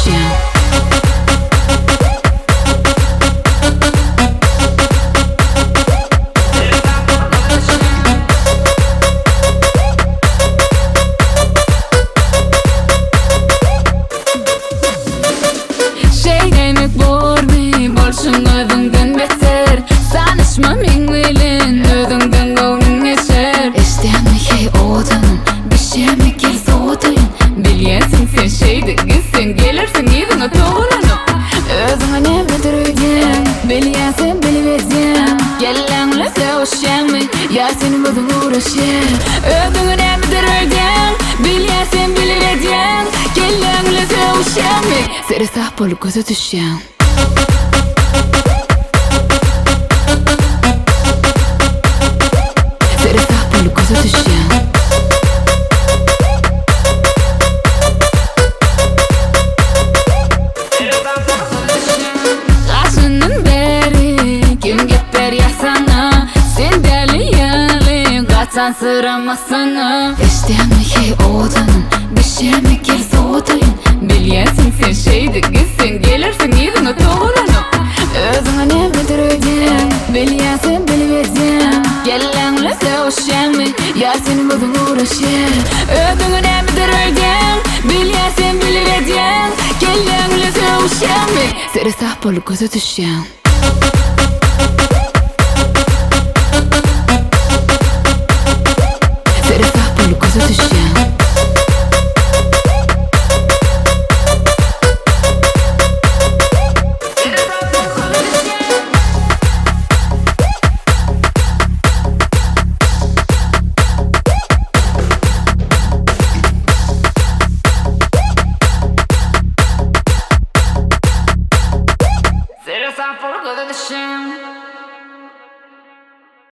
düşen. Şey demek borbi bolşun özüngden beter. Sanışma men bilen özüngden gowun geçer. Eşdämi hey odanın bişemi gel soğudayın. Bilýänsiň sen şeydi gitsen gelirsin ýüzüňe toğulanyp. Özüňe nämedir öýdän bilýänsiň bilibezýän. Gelläňle sevişýänmi ýa senin gözüň uğraşýar. Özüňe nämedir öýdän bilýänsiň bilibezýän. Gelläňle sevişýänmi seri sah bolup göze düşýän. Seri sah bolup göze düşýän. Gaşynyň beri kim gep berýär sana. Sen däli ýaly gaçan sıramasyna. Eşdämi hey odanın bişemi gel soğudayın. Bilýänsiň sen şeydi gitsen gelirsin ýüzüňe toğulanyp. Özüňe nämedir öýdän bilýänsiň bilibezýän. Gelläňle sevişýänmi ýa senin gözüň uğraşýar. Özüňe nämedir öýdän bilýänsiň bilibezýän. Gelläňle sevişýänmi seri sah bolup göze düşýän. Seri sah bolup göze düşýän. Seri sah bolup göze düşýän.